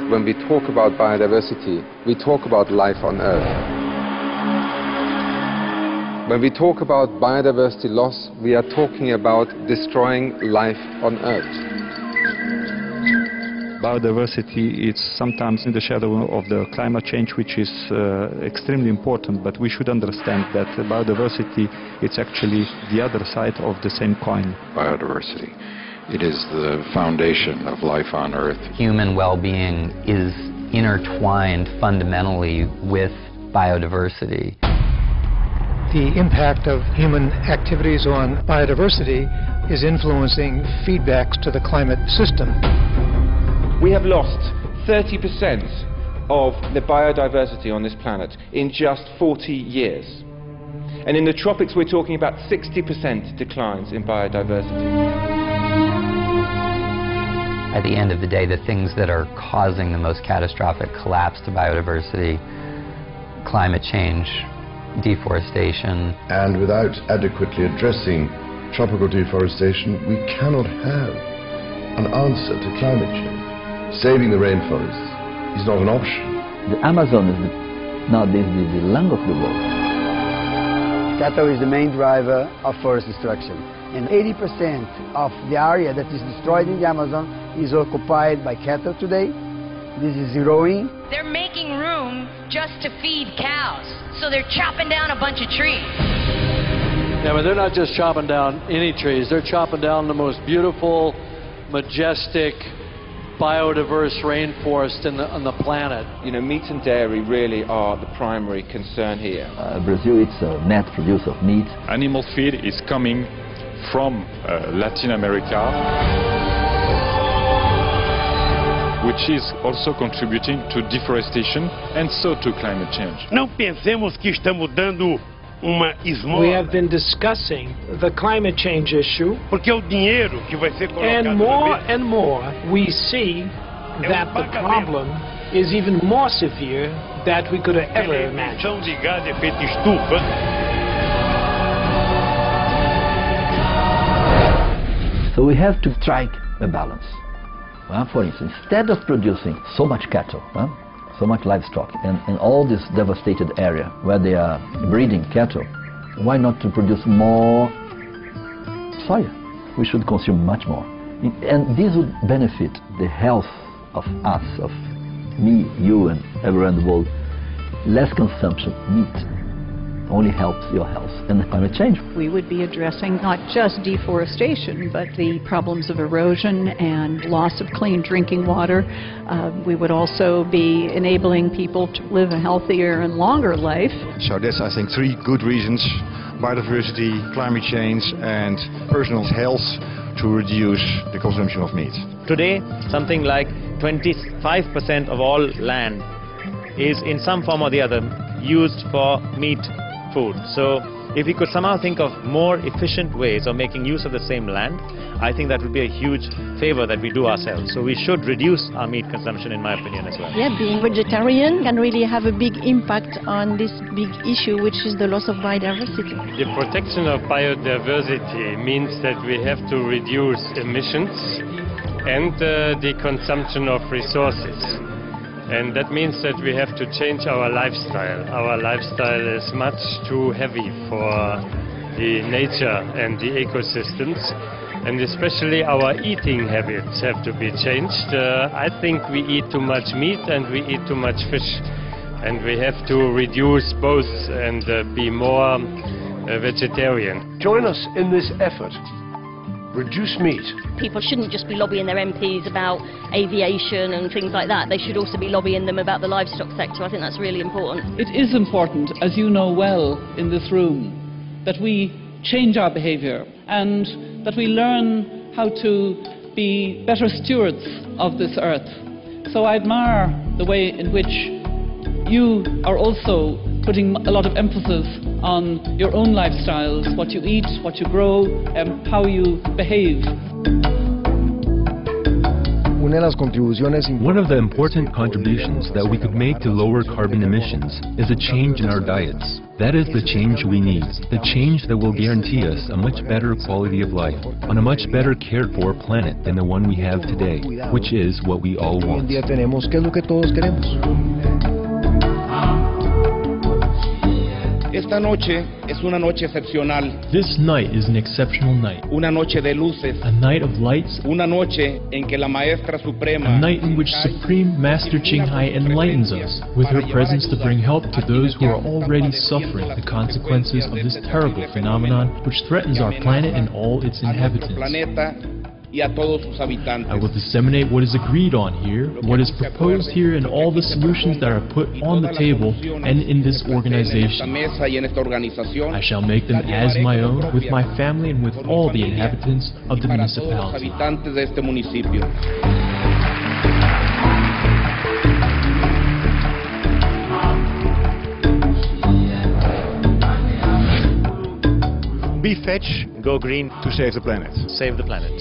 when we talk about biodiversity, we talk about life on Earth. When we talk about biodiversity loss, we are talking about destroying life on Earth. Biodiversity is sometimes in the shadow of the climate change, which is extremely important, but we should understand that biodiversity is actually the other side of the same coin. Biodiversity. It is the foundation of life on Earth. Human well-being is intertwined fundamentally with biodiversity. The impact of human activities on biodiversity is influencing feedbacks to the climate system. We have lost 30% of the biodiversity on this planet in just 40 years. And in the tropics we're talking about 60% declines in biodiversity. At the end of the day, the things that are causing the most catastrophic collapse to biodiversity, climate change, deforestation. And without adequately addressing tropical deforestation, we cannot have an answer to climate change. Saving the rainforests is not an option. The Amazon is nowadays the lung of the world. Cattle is the main driver of forest destruction. And 80% of the area that is destroyed in the Amazon is occupied by cattle today. This is growing. They're making room just to feed cows, so they're chopping down a bunch of trees. Yeah, but they're not just chopping down any trees. They're chopping down the most beautiful, majestic, biodiverse rainforest on the planet. You know, meat and dairy really are the primary concern here. Brazil is a net producer of meat. Animal feed is coming from Latin America, which is also contributing to deforestation and so to climate change. Não pensemos que estamos dando uma esmola. We have been discussing the climate change issue, porque o dinheiro que vai ser colocado and more we see that the problem is even more severe than we could have ever imagined. De gás de efeito estufa. So we have to strike a balance. For instance, instead of producing so much cattle, so much livestock, and all this devastated area where they are breeding cattle, why not to produce more soya? We should consume much more. And this would benefit the health of us, of me, you, and everyone in the world. Less consumption of meat only helps your health and climate change. We would be addressing not just deforestation, but the problems of erosion and loss of clean drinking water. We would also be enabling people to live a healthier and longer life. So that's, I think, three good reasons: biodiversity, climate change, and personal health, to reduce the consumption of meat. Today, something like 25% of all land is in some form or the other used for meat food. So if we could somehow think of more efficient ways of making use of the same land, I think that would be a huge favor that we do ourselves. So we should reduce our meat consumption, in my opinion, as well. Yeah, being vegetarian can really have a big impact on this big issue, which is the loss of biodiversity. The protection of biodiversity means that we have to reduce emissions and the consumption of resources. And that means that we have to change our lifestyle. Our lifestyle is much too heavy for the nature and the ecosystems. And especially our eating habits have to be changed. I think we eat too much meat and we eat too much fish. And we have to reduce both and be more vegetarian. Join us in this effort. Reduce meat. People shouldn't just be lobbying their MPs about aviation and things like that. They should also be lobbying them about the livestock sector. I think that's really important. It is important, as you know well in this room, that we change our behaviour and that we learn how to be better stewards of this earth. So I admire the way in which you are also putting a lot of emphasis on your own lifestyles, what you eat, what you grow, and how you behave. One of the important contributions that we could make to lower carbon emissions is a change in our diets. That is the change we need, the change that will guarantee us a much better quality of life, on a much better cared for planet than the one we have today, which is what we all want. Esta noche es una noche excepcional. This night is an exceptional night. Una noche de luces. A night of lights. Una noche en que la Maestra Suprema. A night in which Supreme Master Qinghai enlightens us with her presence to bring help to those who are already suffering the consequences of this terrible phenomenon which threatens our planet and all its inhabitants. I will disseminate what is agreed on here, what is proposed here, and all the solutions that are put on the table and in this organization. I shall make them as my own, with my family and with all the inhabitants of the municipality. Be fetch, go green to save the planet. Save the planet.